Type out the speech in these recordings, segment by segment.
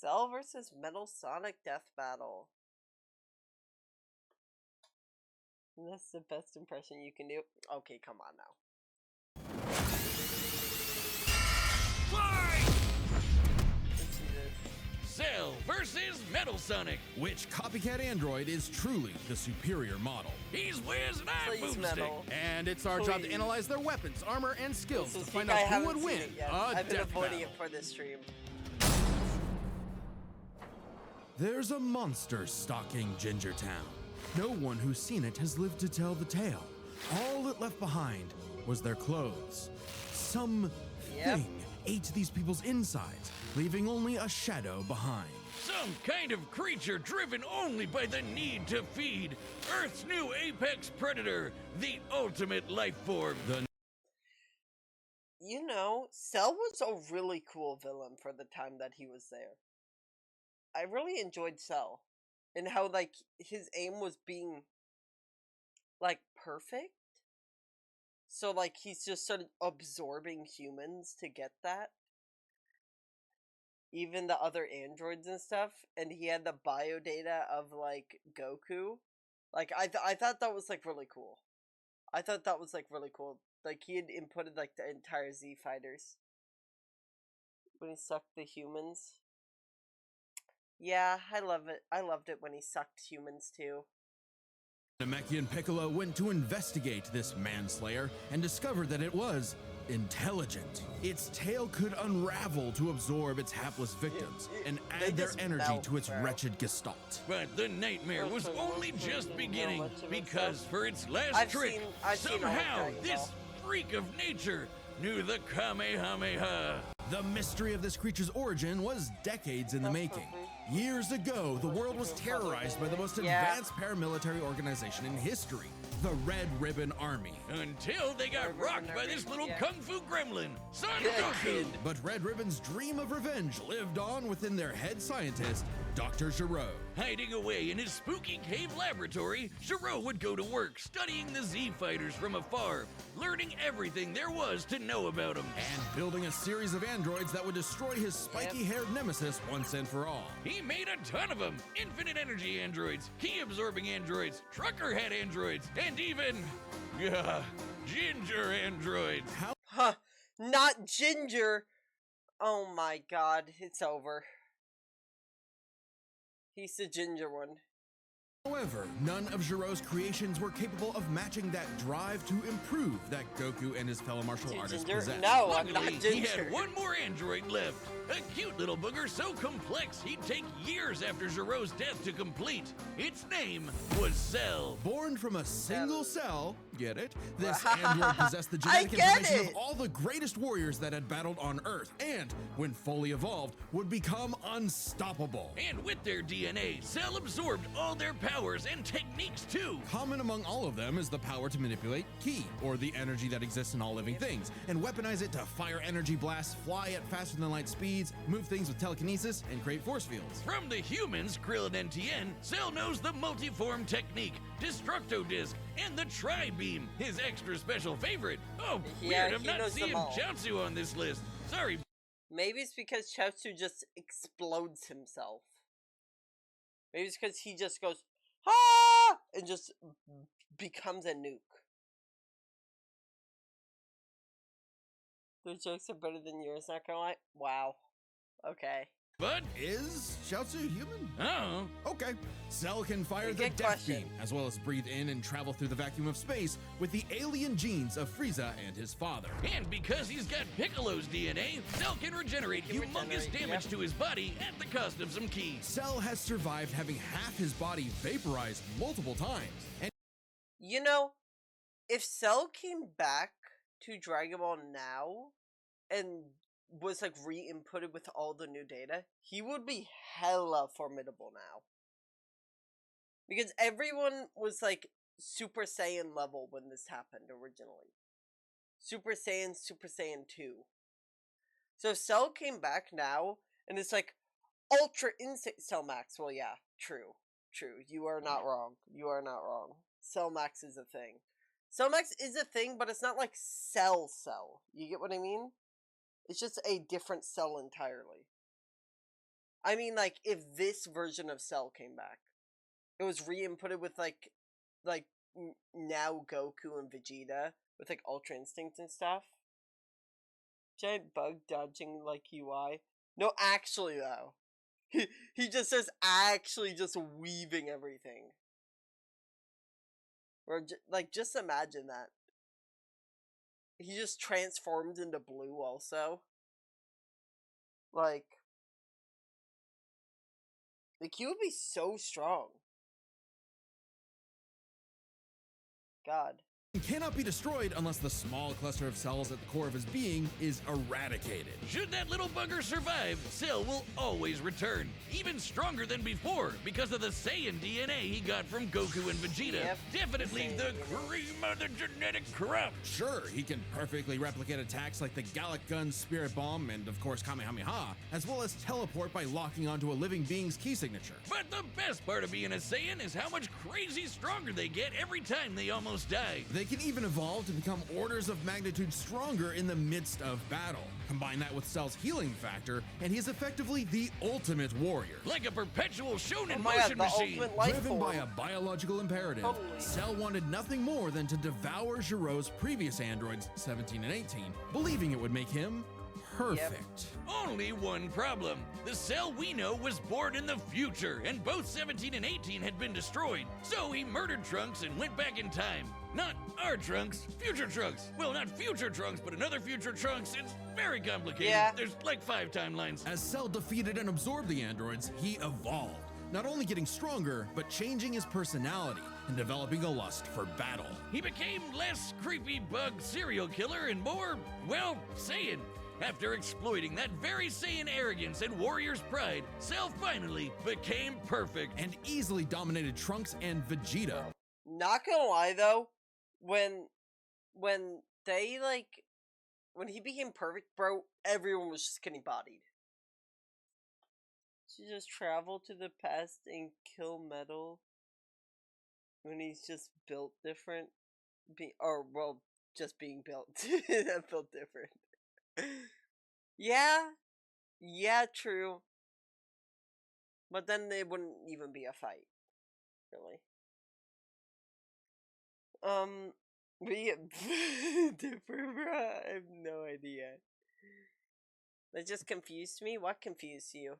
Cell versus Metal Sonic Death Battle. And that's the best impression you can do. Okay, come on now. Fight! Let's see this. Cell versus Metal Sonic. Which copycat android is truly the superior model? He's Wiz and I'm Please, Boomstick. Metal. And it's our job to Please. analyze their weapons, armor, and skills to This is find peak. I out who haven't would seen win it yet. a I've been death avoiding battle. it for this stream. There's a monster stalking Gingertown. No one who's seen it has lived to tell the tale. All it left behind was their clothes. Something ate these people's insides, leaving only a shadow behind. Some kind of creature driven only by the need to feed. Earth's new apex predator, the ultimate life form. You know, Cell was a really cool villain for the time that he was there. I really enjoyed Cell. And how, like, his aim was being, like, perfect. So, like, he's just sort of absorbing humans to get that. Even the other androids and stuff. And he had the bio data of, like, Goku. Like, I thought that was, like, really cool. I thought that was, like, really cool. Like, he had inputted, like, the entire Z fighters. When he sucked the humans. Yeah, I love it. I loved it when he sucked humans, too. Namekian Piccolo went to investigate this manslayer and discovered that it was intelligent. Its tail could unravel to absorb its hapless victims and They add their just energy melt, to its bro. wretched gestalt. But the nightmare was only just beginning, because for its last I've trick, seen all of somehow Dragon this Ball. freak of nature knew the Kamehameha. The mystery of this creature's origin was decades in the making. Years ago, the world was terrorized by the most advanced paramilitary organization in history, the Red Ribbon Army. Until they got Red Ribbon rocked by Army, this little yeah. kung fu gremlin, Son Yeah, Goku. kid. But Red Ribbon's dream of revenge lived on within their head scientist, Dr. Giro. Hiding away in his spooky cave laboratory, Giro would go to work studying the Z fighters from afar, learning everything there was to know about them. And building a series of androids that would destroy his spiky-haired nemesis once and for all. He made a ton of them. Infinite energy androids, key absorbing androids, trucker head androids, and even, ginger androids. Huh. Not Ginger. Oh my god. It's over. He's the ginger one. However, none of Giro's creations were capable of matching that drive to improve that Goku and his fellow martial Is he artists ginger? possessed. No, I'm Luckily, not he ginger. had one more android left. A cute little booger so complex he'd take years after Giro's death to complete. Its name was Cell. Born from a single cell, get it? This android possessed the I genetic get information it. of all the greatest warriors that had battled on Earth, and, when fully evolved, would become unstoppable. And with their DNA, Cell absorbed all their powers and techniques too. Common among all of them is the power to manipulate Ki, or the energy that exists in all living things, and weaponize it to fire energy blasts, fly at faster than light speeds, move things with telekinesis, and create force fields. From the humans, Krillin and Tien, Cell knows the multiform technique, Destructo Disc, and the Tri-Beam, his extra special favorite. Oh, Yeah, weird, I'm he not knows them seeing all. Chaozu on this list. Sorry. Maybe it's because Chaozu just explodes himself. Maybe it's because he just goes, ah! And just becomes a nuke. Their jokes are better than yours, not gonna lie. Wow. Okay. But, Is Chaozu human? oh, Okay. Cell can fire the Good Death question. Beam, as well as breathe in and travel through the vacuum of space with the alien genes of Frieza and his father. and because he's got Piccolo's DNA, Cell can regenerate He can humongous regenerate, damage yep. to his body at the cost of some keys. Cell has survived having half his body vaporized multiple times, and You know, if Cell came back to Dragon Ball now and was like re-inputted with all the new data, he would be hella formidable now. Because everyone was like Super Saiyan level when this happened originally. Super Saiyan 2. So if Cell came back now and it's like Ultra Instinct Cell Max, well yeah, true. You are not wrong. You are not wrong. Cell Max is a thing. Cell Max is a thing, but it's not like Cell. You get what I mean? It's just a different cell entirely. I mean, like, if this version of Cell came back, it was re-inputted with like now Goku and Vegeta with like Ultra Instinct and stuff. Giant bug dodging like UI. No, actually though, he just says actually just weaving everything. Or like just imagine that. He just transformed into blue also. Like he would be so strong. God. Cannot be destroyed unless the small cluster of cells at the core of his being is eradicated. Should that little bugger survive, Cell will always return, even stronger than before, because of the Saiyan DNA he got from Goku and Vegeta. Yep, Definitely Saiyan the DNA. cream of the genetic crop. Sure, he can perfectly replicate attacks like the Gallic Gun, Spirit Bomb, and of course Kamehameha, as well as teleport by locking onto a living being's key signature. But the best part of being a Saiyan is how much crazy stronger they get every time they almost die. They can even evolve to become orders of magnitude stronger in the midst of battle. Combine that with Cell's healing factor, and he is effectively the ultimate warrior. Like a perpetual shonen Oh my god, motion the machine. ultimate life Driven by form. a biological imperative, Totally. Cell wanted nothing more than to devour Giro's previous androids, 17 and 18, believing it would make him perfect. Only one problem. The Cell we know was born in the future, and both 17 and 18 had been destroyed. So he murdered Trunks and went back in time. Not our Trunks, future Trunks. Well, not future Trunks, but another future Trunks. It's very complicated. Yeah. There's like 5 timelines. As Cell defeated and absorbed the androids, he evolved, not only getting stronger, but changing his personality and developing a lust for battle. He became less creepy bug serial killer and more, well, Saiyan. After exploiting that very Saiyan arrogance and warrior's pride, Cell finally became perfect. And easily dominated Trunks and Vegeta. Not gonna lie though, when they like when he became perfect, bro, everyone was just getting bodied. She just travel to the past and kill Metal when he's just built different, just being built. That felt different. Yeah, true. But then it wouldn't even be a fight, really. We different, bro. I have no idea. That just confused me. What confused you?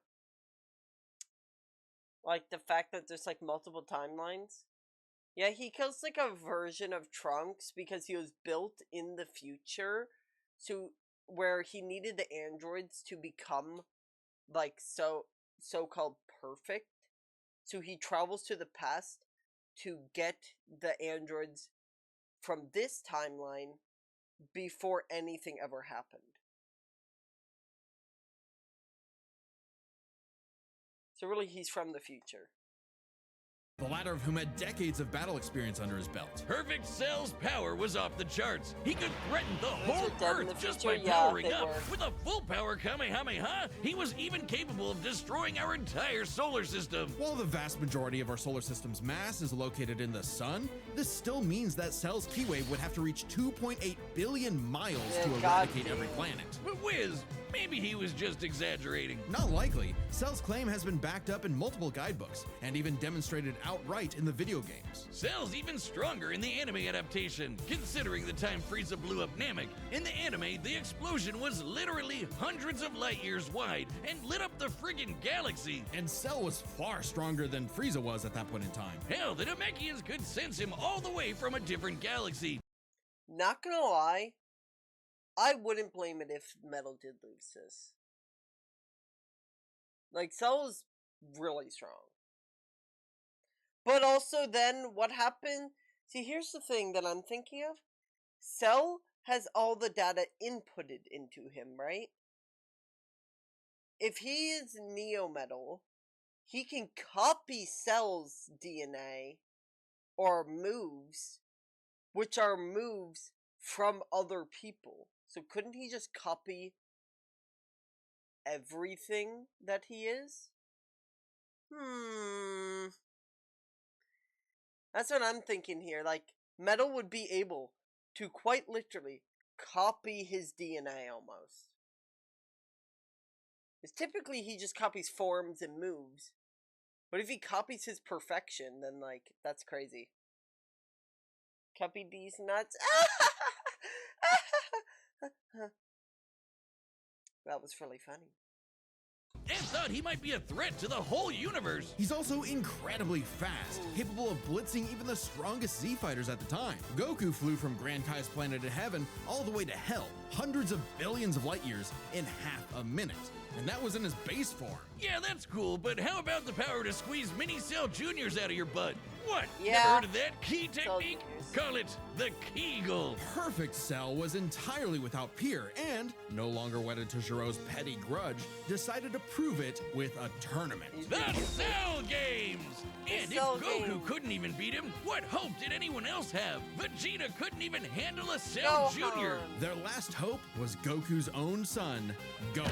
Like the fact that there's like multiple timelines? Yeah, he kills like a version of Trunks because he was built in the future, so where he needed the androids to become like so-called perfect. So he travels to the past to get the androids from this timeline before anything ever happened. So really, he's from the future. The latter of whom had decades of battle experience under his belt. Perfect Cell's power was off the charts. He could threaten the whole were dead in Earth the just by future? Yeah, powering they up. were. With a full power Kamehameha, he was even capable of destroying our entire solar system. While the vast majority of our solar system's mass is located in the sun, this still means that Cell's keywave would have to reach 2.8 billion miles Yeah, to God eradicate damn. every planet. But Wiz, maybe he was just exaggerating. Not likely. Cell's claim has been backed up in multiple guidebooks, and even demonstrated outright in the video games. Cell's even stronger in the anime adaptation, considering the time Frieza blew up Namek. In the anime, the explosion was literally hundreds of light years wide and lit up the friggin' galaxy. And Cell was far stronger than Frieza was at that point in time. Hell, the Namekians could sense him all the way from a different galaxy. Not gonna lie, I wouldn't blame it if Metal did lose this. Like, Cell was really strong. But also then, what happened? See, here's the thing that I'm thinking of. Cell has all the data inputted into him, right? If he is Neo Metal, he can copy Cell's DNA or moves, which are moves from other people. So couldn't he just copy everything that he is? That's what I'm thinking here. Like, Metal would be able to quite literally copy his DNA almost. Because typically he just copies forms and moves. But if he copies his perfection, then, like, that's crazy. Copy these nuts. That was really funny. And thought he might be a threat to the whole universe. He's also incredibly fast, capable of blitzing even the strongest Z fighters at the time. Goku flew from Grand Kai's planet of heaven all the way to hell, hundreds of billions of light years in half a minute. And that was in his base form. Yeah, that's cool, but how about the power to squeeze Mini Cell Juniors out of your butt? What? Yeah. Never heard of that key Cell technique? Juniors. Call it the Kegel. Perfect Cell was entirely without peer and, no longer wedded to Giro's petty grudge, decided to prove it with a tournament. The Cell Games! And if Cell Goku Games. couldn't even beat him, what hope did anyone else have? Vegeta couldn't even handle a Cell Gohan. Junior. Their last hope was Goku's own son, Gohan.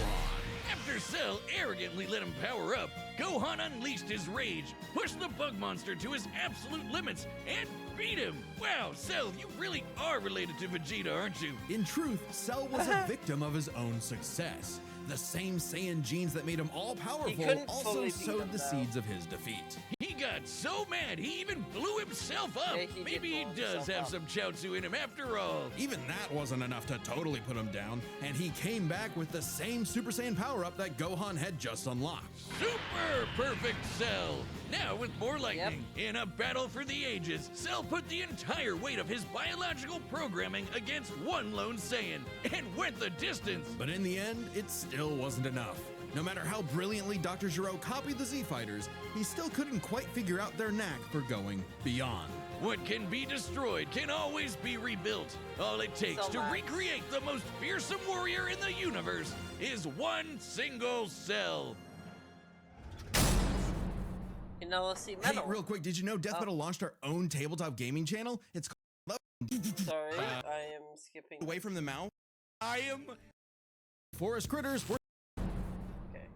After Cell arrogantly let him power up, Gohan unleashed his rage, pushed the bug monster to his absolute limits, and beat him. Wow, Cell, you really are related to Vegeta, aren't you? In truth, Cell was a victim of his own success. The same Saiyan genes that made him all powerful couldn't also fully beat sowed him, the though. seeds of his defeat. He got so mad, he even blew himself up. Yeah, he did Maybe he blow does himself have up. some Chaozu in him after all. Even that wasn't enough to totally put him down, and he came back with the same Super Saiyan power-up that Gohan had just unlocked. Super perfect Cell! Now with more lightning, in a battle for the ages, Cell put the entire weight of his biological programming against one lone Saiyan and went the distance. But in the end, it still wasn't enough. No matter how brilliantly Dr. Gero copied the Z-Fighters, he still couldn't quite figure out their knack for going beyond. What can be destroyed can always be rebuilt. All it takes So to much. recreate the most fearsome warrior in the universe is one single cell. And now let's see Hey, Metal. real quick, did you know Death Oh. Metal launched our own tabletop gaming channel? It's called Sorry, I am skipping. Away from the Mouth. I am Forest Critters were Okay.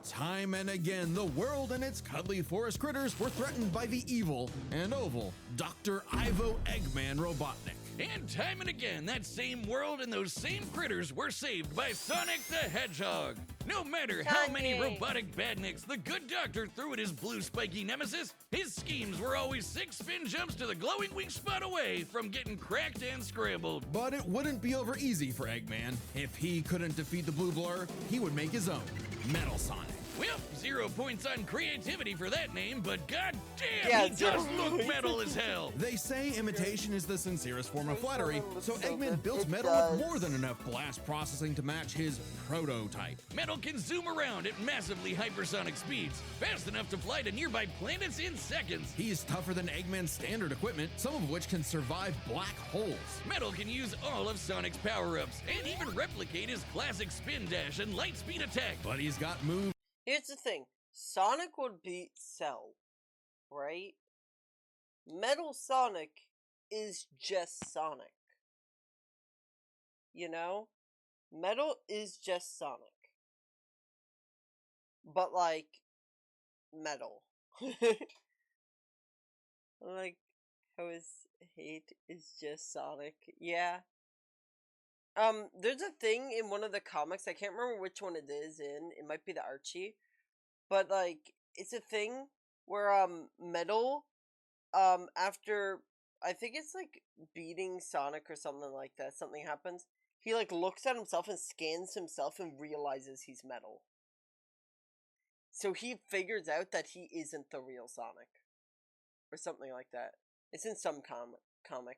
time and again, the world and its cuddly forest critters were threatened by the evil and oval Dr. Ivo Eggman Robotnik. And time and again, that same world and those same critters were saved by Sonic the Hedgehog. No matter how many Sonic. robotic badniks the good doctor threw at his blue spiky nemesis, his schemes were always 6 spin jumps to the glowing wing spot away from getting cracked and scrambled. But it wouldn't be over easy for Eggman. If he couldn't defeat the Blue Blur, he would make his own, Metal Sonic. Well, 0 points on creativity for that name, but god damn, Yeah, he does 0 look points. metal as hell. They say imitation is the sincerest form of flattery, so So Eggman good. built It Metal does. with more than enough blast processing to match his prototype. Metal can zoom around at massively hypersonic speeds, fast enough to fly to nearby planets in seconds. He's tougher than Eggman's standard equipment, some of which can survive black holes. Metal can use all of Sonic's power-ups, and even replicate his classic spin dash and light speed attack. But he's got moves Here's the thing. Sonic would beat Cell, right? Metal Sonic is just Sonic. You know? Metal is just Sonic. But like metal. Like how his hate is just Sonic. Yeah. There's a thing in one of the comics, I can't remember which one it is in. It might be the Archie. But like it's a thing where Metal after I think it's like beating Sonic or something like that, something happens. He like looks at himself and scans himself and realizes he's Metal. So he figures out that he isn't the real Sonic. Or something like that. It's in some comic.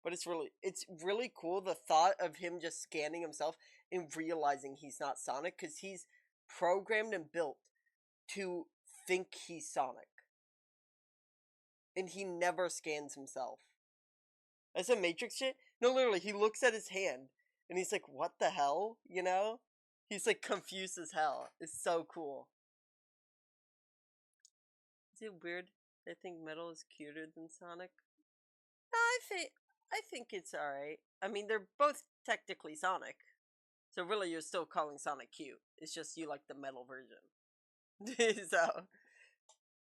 But it's really cool, the thought of him just scanning himself and realizing he's not Sonic, because he's programmed and built to think he's Sonic. And he never scans himself. That's a Matrix shit? No, literally, he looks at his hand and he's like, what the hell? You know? He's like confused as hell. It's so cool. Is it weird? I think Metal is cuter than Sonic. No, I think it's alright. I mean, they're both technically Sonic. So really, you're still calling Sonic cute. It's just you like the Metal version. So,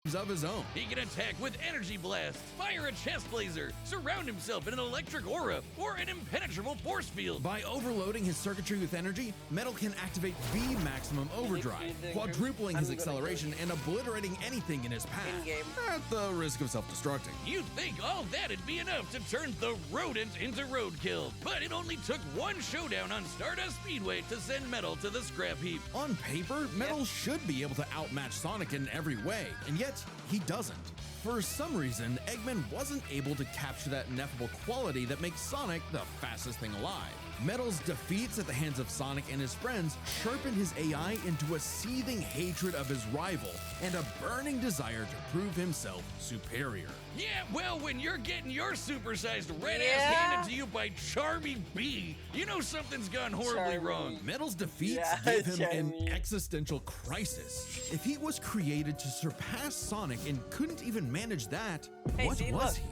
of his own. He can attack with Energy Blast, fire a chest blazer, surround himself in an electric aura, or an impenetrable force field. By overloading his circuitry with energy, Metal can activate V Maximum Overdrive, quadrupling his acceleration and obliterating anything in his path, In-game. at the risk of self-destructing. You'd think all that'd be enough to turn the rodent into roadkill, but it only took one showdown on Stardust Speedway to send Metal to the scrap heap. On paper, Metal should be able to outmatch Sonic in every way, and yet he doesn't. For some reason, Eggman wasn't able to capture that ineffable quality that makes Sonic the fastest thing alive. Metal's defeats at the hands of Sonic and his friends sharpened his AI into a seething hatred of his rival and a burning desire to prove himself superior. Yeah, well, when you're getting your supersized red ass Yeah. handed to you by Charmy B, you know something's gone horribly Charmy. wrong. Metal's defeats Yeah, gave him an Jeremy. existential crisis. If he was created to surpass Sonic and couldn't even manage that, Hey, what see, was look. he?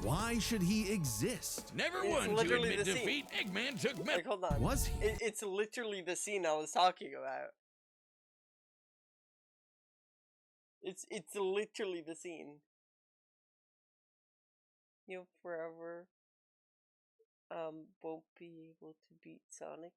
Why should he exist? Never It's one to literally admit the scene. defeat, Eggman took Like, Metal. hold on. Was he? It's literally the scene I was talking about. It's literally the scene. You forever won't be able to beat Sonic.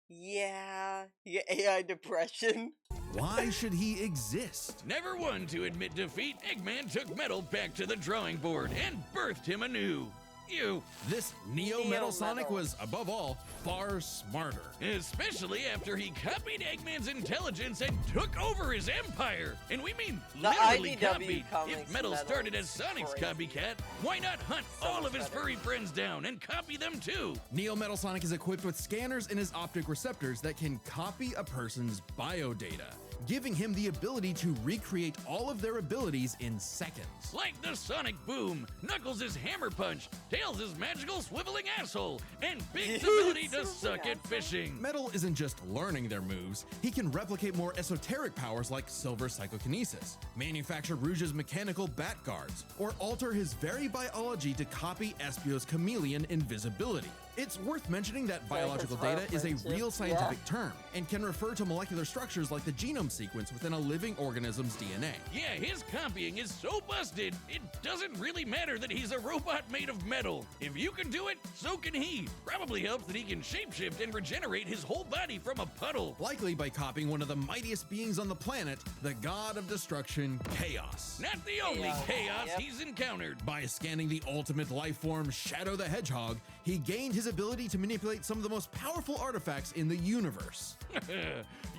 Yeah, you get AI depression. Why should he exist? Never one to admit defeat, Eggman took Metal back to the drawing board and birthed him anew. You, This Neo Neo Metal Sonic Metal. was, above all, far smarter. especially after he copied Eggman's intelligence and took over his empire. And we mean The literally IDW copied. comics If Metal Metal started is as Sonic's crazy. copycat, why not hunt So all much of his better. furry friends down and copy them too? Neo Metal Sonic is equipped with scanners in his optic receptors that can copy a person's biodata, giving him the ability to recreate all of their abilities in seconds. Like the Sonic Boom, Knuckles' Hammer Punch, Tails' magical swiveling asshole, and Big's ability to suck at fishing. Metal isn't just learning their moves, he can replicate more esoteric powers like Silver Psychokinesis, manufacture Rouge's mechanical bat guards, or alter his very biology to copy Espio's chameleon invisibility. It's worth mentioning that biological his data is a friendship. real scientific Yeah. term and can refer to molecular structures like the genome sequence within a living organism's DNA. Yeah, his copying is so busted, it doesn't really matter that he's a robot made of metal. If you can do it, so can he. Probably helps that he can shapeshift and regenerate his whole body from a puddle. Likely by copying one of the mightiest beings on the planet, the god of destruction, Chaos. Not the only Chaos. chaos Yep. he's encountered. By scanning the ultimate life form, Shadow the Hedgehog, he gained his ability to manipulate some of the most powerful artifacts in the universe.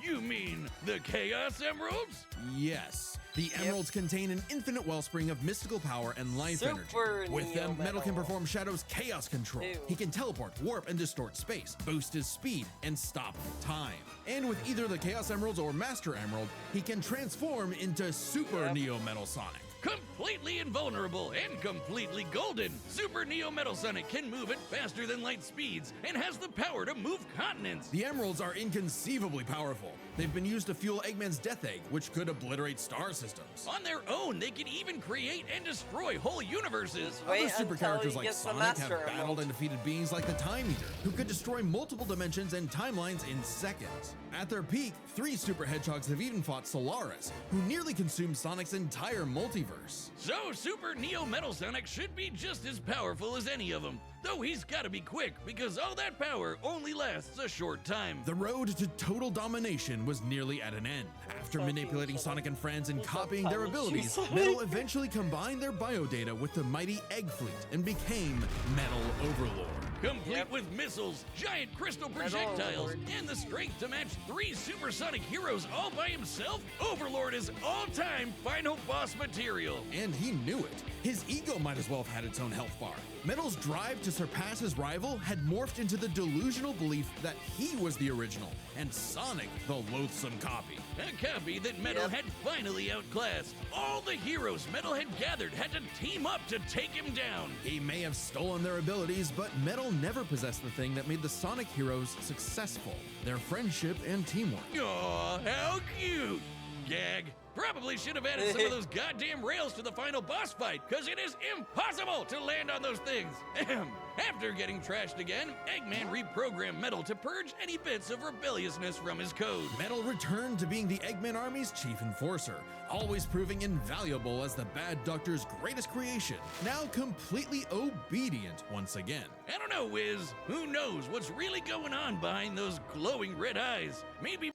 You mean the Chaos Emeralds? Yes, the emeralds contain an infinite wellspring of mystical power and life Super energy. With them, Neo Metal can Metal. perform Shadow's chaos control. Ew. He can teleport, warp, and distort space, boost his speed, and stop time. And with either the Chaos Emeralds or Master Emerald, he can transform into Super Yep. Neo Metal Sonic. Completely invulnerable and completely golden, Super Neo Metal Sonic can move at faster than light speeds and has the power to move continents. The emeralds are inconceivably powerful. They've been used to fuel Eggman's Death Egg, which could obliterate star systems. On their own, they can even create and destroy whole universes. Wait Other super until characters he like gets the Sonic have Master battled Emerald. and defeated beings like the Time Eater, who could destroy multiple dimensions and timelines in seconds. At their peak, 3 super hedgehogs have even fought Solaris, who nearly consumed Sonic's entire multiverse. So Super Neo Metal Sonic should be just as powerful as any of them. Though he's gotta be quick, because all that power only lasts a short time. The road to total domination was nearly at an end. After Fucking manipulating shut Sonic up. and friends and Just copying don't their punish you, abilities, Sonic. Metal eventually combined their biodata with the mighty Egg Fleet and became Metal Overlord. Complete Yep. with missiles, giant crystal Metal projectiles, Overlord. and the strength to match 3 supersonic heroes all by himself, Overlord is all-time final boss material. And he knew it. His ego might as well have had its own health bar. Metal's drive to surpass his rival had morphed into the delusional belief that he was the original, and Sonic the loathsome copy. A copy that Metal Yep. had finally outclassed. All the heroes Metal had gathered had to team up to take him down. He may have stolen their abilities, but Metal never possessed the thing that made the Sonic heroes successful: their friendship and teamwork. Aw, how cute! Gag. Probably should have added some of those goddamn rails to the final boss fight, because it is impossible to land on those things. Ahem. After getting trashed again, Eggman reprogrammed Metal to purge any bits of rebelliousness from his code. Metal returned to being the Eggman Army's chief enforcer, always proving invaluable as the Bad Doctor's greatest creation, now completely obedient once again. I don't know, Wiz. Who knows what's really going on behind those glowing red eyes? Maybe.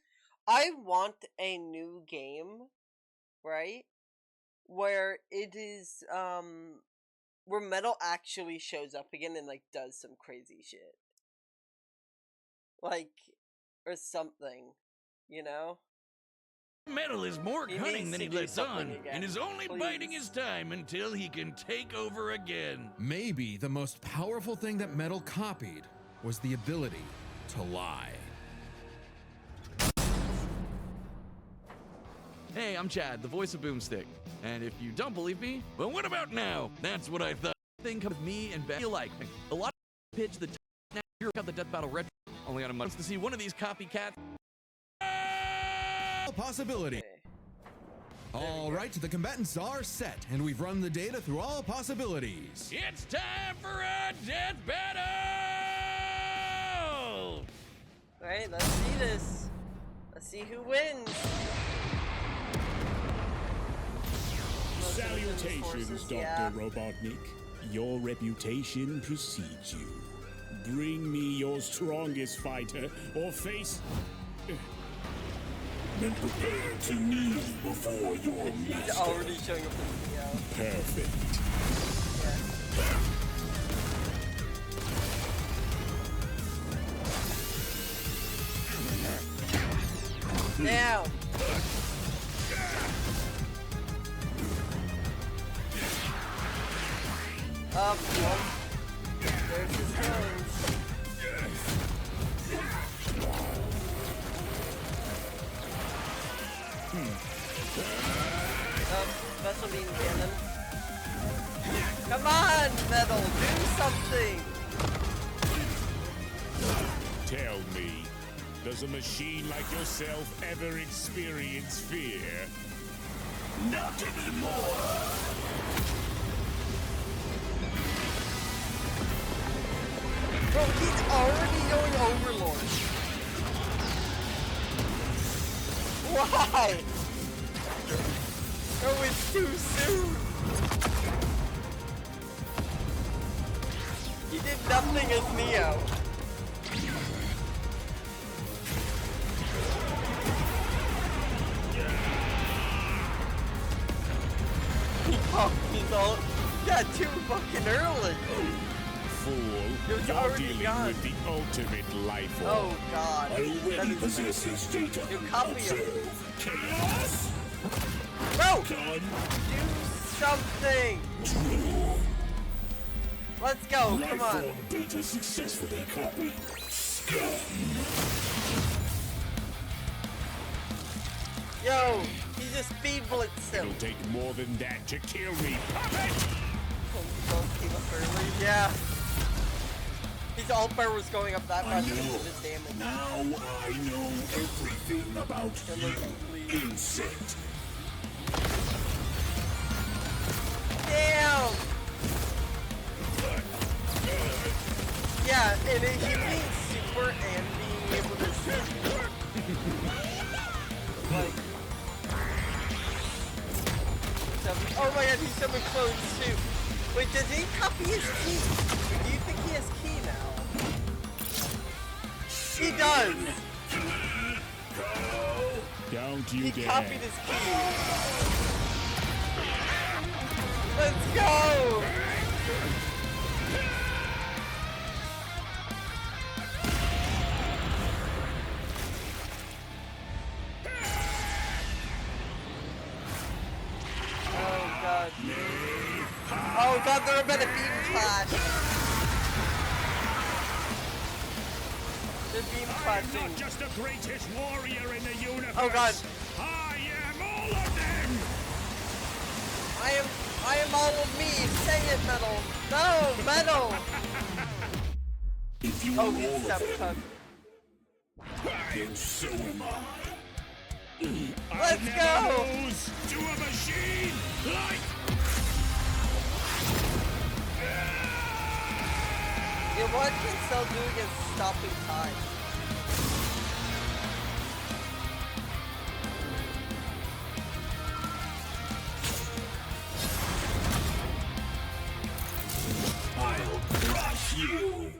I want a new game, right? Where it is, where Metal actually shows up again and, like, does some crazy shit. Like, or something, you know? Metal is more He cunning needs than to he do lets on, something again, and is only please. biding his time until he can take over again. Maybe the most powerful thing that Metal copied was the ability to lie. Hey, I'm Chad, the voice of Boomstick. And if you don't believe me, But what about now? That's what I thought. thing comes with me and Ben. You like me. A lot of pitch the now you're the Death Battle Retro only on a month to see one of these copycats. A possibility. Okay. All right, the combatants are set, and we've run the data through all possibilities. It's time for a death battle! Alright, let's see this. Let's see who wins. Salutations, Dr. Yeah. Robotnik. Your reputation precedes you. Bring me your strongest fighter, or face... and prepare to kneel before your He's master. already showing up in the Perfect. Now. Up, well, there's his nose. Special beam cannon. Come on, Metal, do something! Tell me, does a machine like yourself ever experience fear? Not anymore. Bro, he's already going Overlord. Why? Oh, it's too soon. He did nothing as Neo. He popped his ult. Yeah, too fucking early. Fool, It was you're already dealing gone. with the ultimate life form. Oh god. That is possesses data. You copy him. Chaos. Bro! Done. Do something! Let's go, come on. Data successfully copied. Yo, he just speed blitzed him. It'll take more than that to kill me. Puppet! Both came up early. Yeah. His ult bar was going up that fast because of his damage. Now I know everything about you, insect. Damn! Yeah, and he being super and being able to like oh my god, he's so much clothes too. Wait, does he copy his key? Do you think he has key now? He does! Don't you He dare. copied his key. Let's go! Oh god. Oh god, they're about to beam clash. They're beam I'm clashing. not just the greatest warrior in the universe. Oh god. I am all of them. I am all of me. Say it, Metal. No, Metal. If you Oh, are he's all of seven them, then so am I. Let's never go. lose. a machine? Like... Yeah, what can Cell do against stopping time? I'll crush you!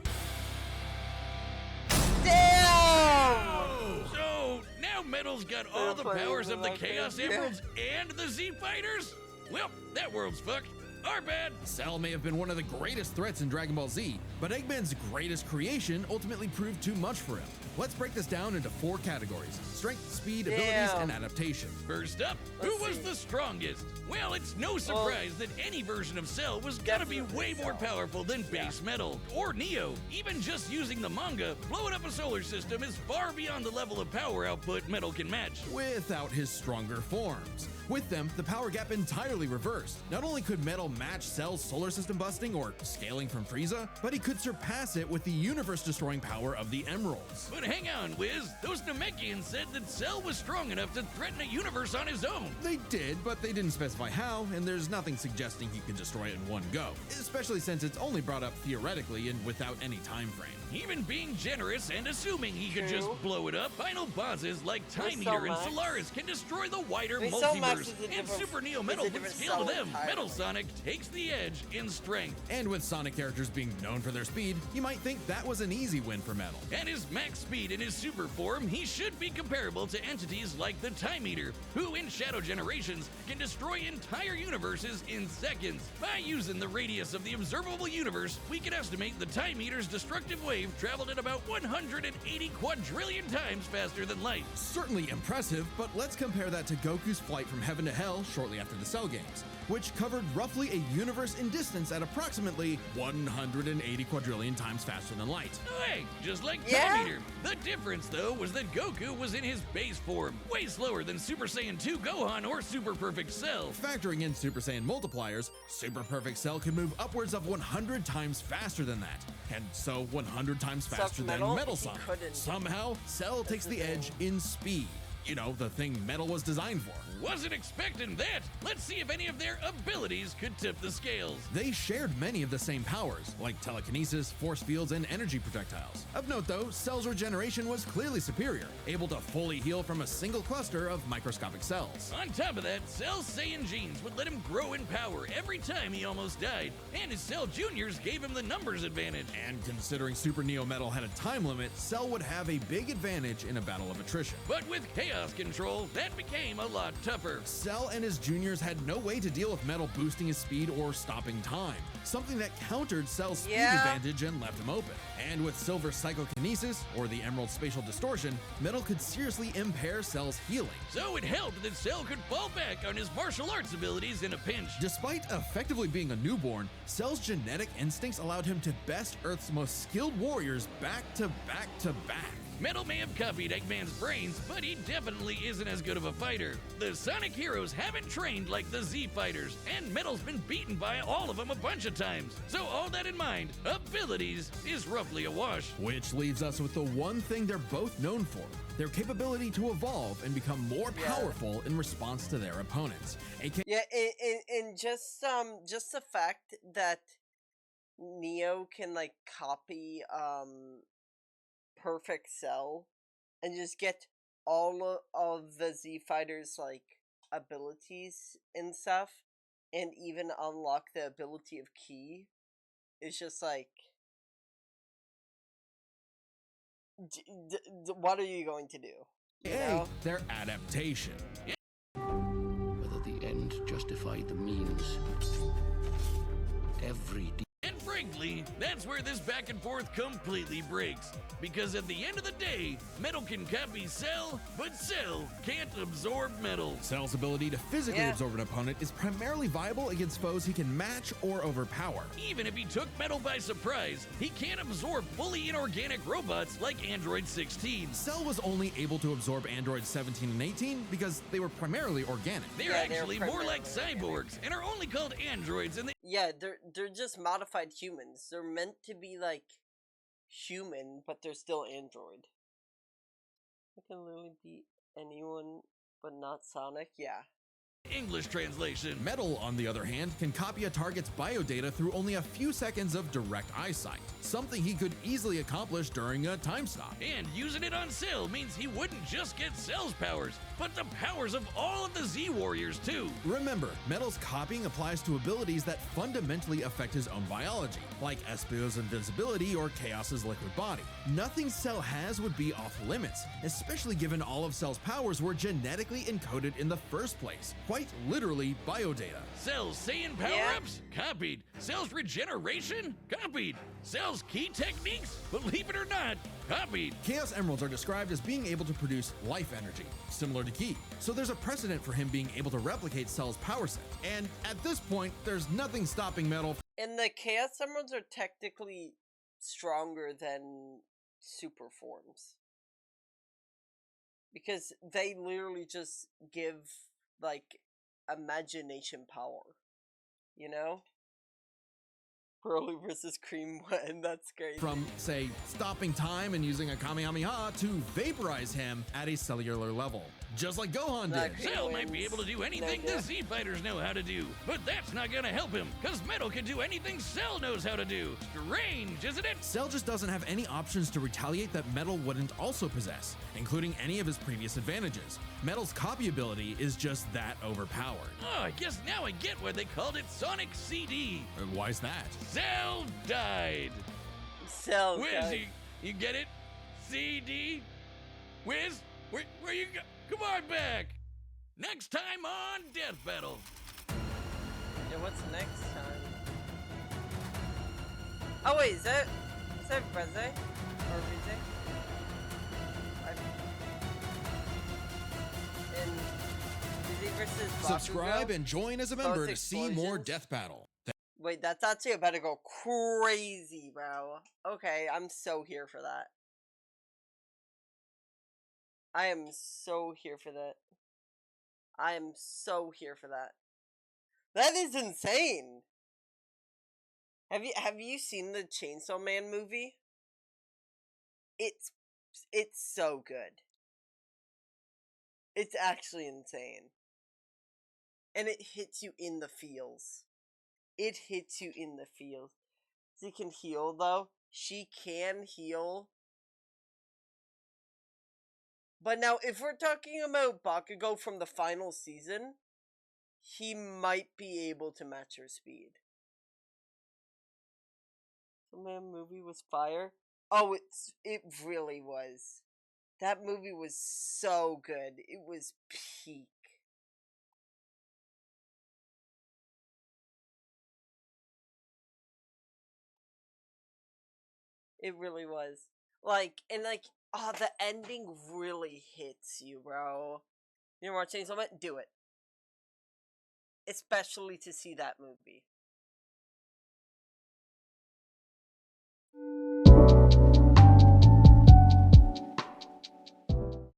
Damn! So, now Metal's got all the powers of the Chaos Yeah. Emeralds and the Z Fighters? Well, that world's fucked. Our bad. Cell may have been one of the greatest threats in Dragon Ball Z, but Eggman's greatest creation ultimately proved too much for him. Let's break this down into 4 categories: strength, speed, abilities, Damn. and adaptation. First up, Let's who was see. the strongest? Well, it's no surprise that any version of Cell was gonna be Definitely way more Cell. powerful than base Metal or Neo. Even just using the manga, blowing up a solar system is far beyond the level of power output Metal can match. Without his stronger forms. With them, the power gap entirely reversed. Not only could Metal match Cell's solar system busting or scaling from Frieza, but he could surpass it with the universe-destroying power of the Emeralds. But hang on, Wiz. Those Namekians said that Cell was strong enough to threaten a universe on his own. They did, but they didn't specify how, and there's nothing suggesting he can destroy it in one go, especially since it's only brought up theoretically and without any time frame. Even being generous and assuming he could True. just blow it up, final bosses like Time With Cell Eater and Max. Solaris can destroy the wider I mean, Cell Max multiverse. is a And different- Super Neo is a Metal would different scale to Cell them. entirely. Metal Sonic takes the edge in strength. And with Sonic characters being known for their speed, you might think that was an easy win for Metal. At his max speed in his super form, he should be comparable to entities like the Time Eater, who in Shadow Generations can destroy entire universes in seconds. By using the radius of the observable universe, we can estimate the Time Eater's destructive wave traveled at about 180 quadrillion times faster than light. Certainly impressive, but let's compare that to Goku's flight from heaven to hell shortly after the Cell games, which covered roughly a universe in distance at approximately 180 quadrillion times faster than light. Hey, just like Yeah? Time Eater. The difference, though, was that Goku was in his base form, way slower than Super Saiyan 2 Gohan or Super Perfect Cell. Factoring in Super Saiyan multipliers, Super Perfect Cell can move upwards of 100 times faster than that, and so 100 times Except faster than Metal, Metal he Sonic. couldn't. Somehow, Cell takes the the thing. edge in speed. You know, the thing Metal was designed for. Wasn't expecting that. Let's see if any of their abilities could tip the scales. They shared many of the same powers, like telekinesis, force fields, and energy projectiles. Of note though, Cell's regeneration was clearly superior, able to fully heal from a single cluster of microscopic cells. On top of that, Cell's Saiyan genes would let him grow in power every time he almost died, and his Cell Juniors gave him the numbers advantage. And considering Super Neo Metal had a time limit, Cell would have a big advantage in a battle of attrition. But with Chaos Control, that became a lot tougher. Cell and his juniors had no way to deal with Metal boosting his speed or stopping time, something that countered Cell's speed Yeah. advantage and left him open. And with Silver's psychokinesis, or the Emerald spatial distortion, Metal could seriously impair Cell's healing. So it helped that Cell could fall back on his martial arts abilities in a pinch. Despite effectively being a newborn, Cell's genetic instincts allowed him to best Earth's most skilled warriors back to back to back. Metal may have copied Eggman's brains, but he definitely isn't as good of a fighter. The Sonic heroes haven't trained like the Z fighters, and Metal's been beaten by all of them a bunch of times. So all that in mind, abilities is roughly a wash. Which leaves us with the one thing they're both known for: their capability to evolve and become more Yeah. powerful in response to their opponents. AKA Yeah, and just the fact that Neo can like copy Perfect Cell and just get of the Z Fighters like abilities and stuff, and even unlock the ability of Ki is just like, what are you going to do? You know? their adaptation. Whether the end justified the means. Every And frankly, that's where this back and forth completely breaks. Because at the end of the day, Metal can copy Cell, but Cell can't absorb Metal. Cell's ability to physically Yeah. absorb an opponent is primarily viable against foes he can match or overpower. Even if he took Metal by surprise, he can't absorb fully inorganic robots like Android 16. Cell was only able to absorb androids 17 and 18 because they were primarily organic. They're Yeah, they're actually more like primarily cyborgs and are only called androids, and they Yeah, they're just modified humans. They're meant to be like human, but they're still android. I can literally beat anyone but not Sonic. Yeah. English translation. Metal, on the other hand, can copy a target's biodata through only a few seconds of direct eyesight, something he could easily accomplish during a time stop. And using it on Cell means he wouldn't just get Cell's powers, but the powers of all of the Z Warriors too. Remember, Metal's copying applies to abilities that fundamentally affect his own biology, like Espio's invincibility or Chaos's liquid body. Nothing Cell has would be off limits, especially given all of Cell's powers were genetically encoded in the first place. Quite literally biodata. Cell's Saiyan power-ups? Copied. Cell's regeneration? Copied. Cell's key techniques? Believe it or not, copied. Chaos Emeralds are described as being able to produce life energy, similar to Ki. So there's a precedent for him being able to replicate Cell's power set. And at this point, there's nothing stopping Metal. And the Chaos Emeralds are technically stronger than super forms. Because they literally just give, like, imagination power. You know? Broly versus Cream One, that's great. From, say, stopping time and using a Kamehameha to vaporize him at a cellular level. Just like Gohan did. Okay. Cell might be able to do anything No, the Z Fighters know how to do, but that's not gonna help him, cause Metal can do anything Cell knows how to do. Strange, isn't it? Cell just doesn't have any options to retaliate that Metal wouldn't also possess, including any of his previous advantages. Metal's copy ability is just that overpowered. Oh, I guess now I get why they called it Sonic CD. Why's that? Cell died. Cell Wiz, guy. you get it? CD? Wiz, where you go? Come on back. Next time on Death Battle. Yeah, what's next time? Oh wait, is that Breze? Or Rize? And Rize versus Bakugo? Subscribe and join as a member to see more explosions? Death Battle. Wait, that's actually about to go crazy, bro. Okay, I'm so here for that. I am so here for that. I am so here for that. That is insane. Have you seen the Chainsaw Man movie? It's so good. It's actually insane. And it hits you in the feels. It hits you in the feels. She can heal though. She can heal. But now, if we're talking about Bakugo from the final season, he might be able to match her speed. The Man movie was fire. Oh, it really was. That movie was so good. It was peak. It really was. Oh, the ending really hits you, bro. You know what, Chainsaw Man? Do it. Especially to see that movie.